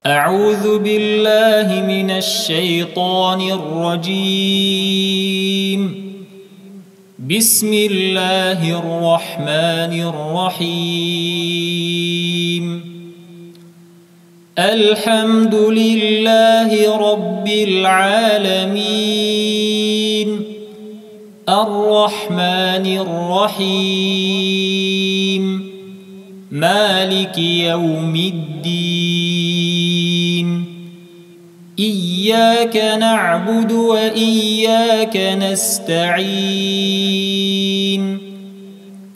أعوذ بالله من الشيطان الرجيم. بسم الله الرحمن الرحيم. الحمد لله رب العالمين، الرحمن الرحيم، مالك يوم الدين. إياك نعبد وإياك نستعين.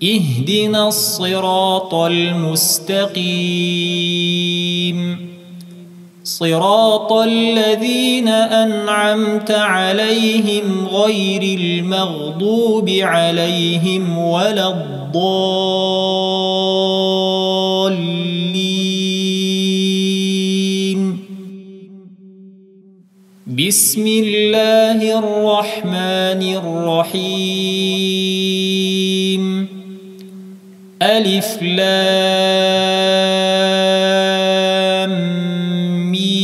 اهدنا الصراط المستقيم، صراط الذين أنعمت عليهم غير المغضوب عليهم ولا الضالين. بسم الله الرحمن الرحيم. ألف لام ميم.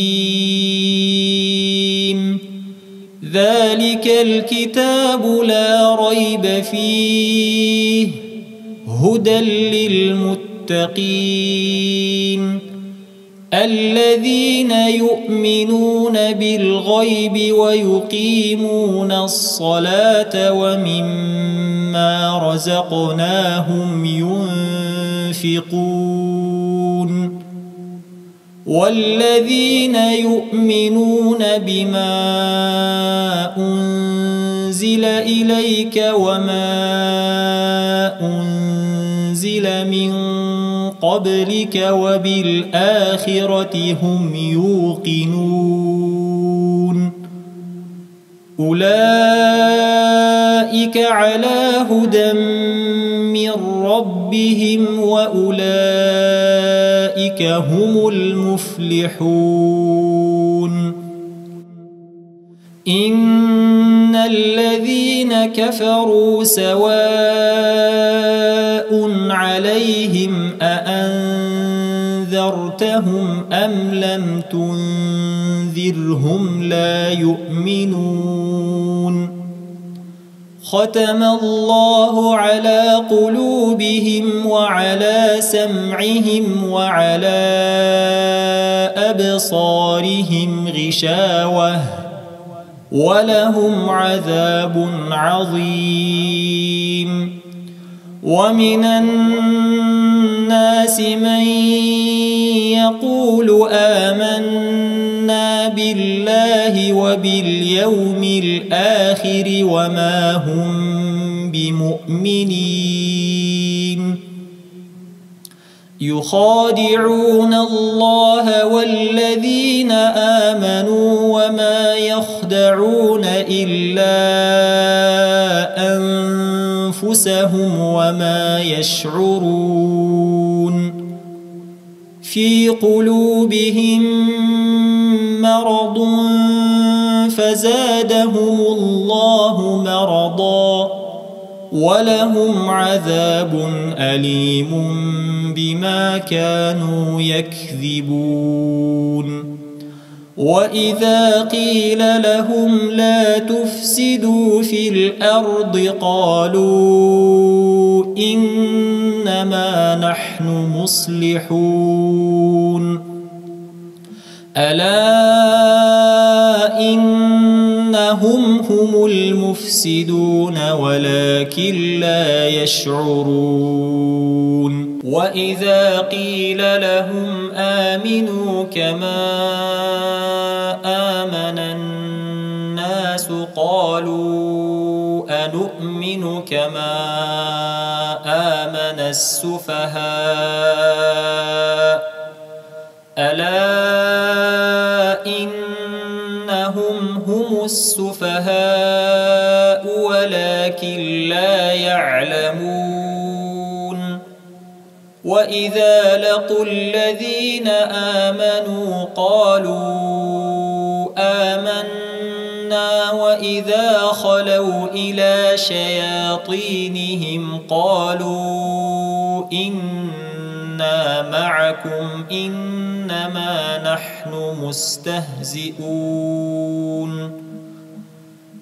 ذلك الكتاب لا ريب فيه هدى للمتقين الذين يؤمنون بالغيب ويقيمون الصلاة ومما رزقناهم ينفقون والذين يؤمنون بما أنزل إليك وما أنزل من قبلك وبالآخرة هم يوقنون. أولئك على هدى من ربهم وأولئك هم المفلحون. إن الذين كفروا سواء عليهم أأنذرتهم أم لم تنذرهم لا يؤمنون. ختم الله على قلوبهم وعلى سمعهم وعلى أبصارهم غشاوة ولهم عذاب عظيم. ومن الناس من يقول آمنا بالله وباليوم الآخر وما هم بمؤمنين. يخادعون الله والذين آمنوا وما يخدعون إلا أنفسهم وما يشعرون. في قلوبهم مرض فزادهم الله مرضا ولهم عذاب أليم بما كانوا يكذبون. وإذا قيل لهم لا تفسدوا في الأرض قالوا إنما نحن مصلحون. ألا إنهم هم المفسدون ولكن لا يشعرون. وإذا قيل لهم آمنوا كما آمن الناس قالوا أنؤمن كما آمن السفهاء. ألا إنهم هم السفهاء ولكن لا يعلمون. وإذا لقوا الذين آمنوا قالوا آمنا وإذا خلوا إلى شياطينهم قالوا إنا معكم إنما نحن مستهزئون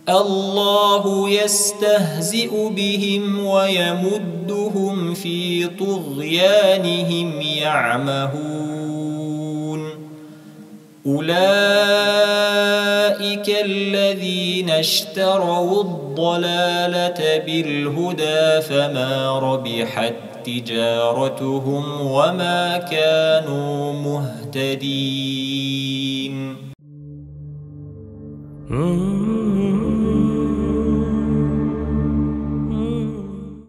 الله يستهزئ بهم ويمدهم في طغيانهم يعمهون أولئك الذين اشتروا الضلالة بالهدى فما ربحت تجارتهم وما كانوا مهتدين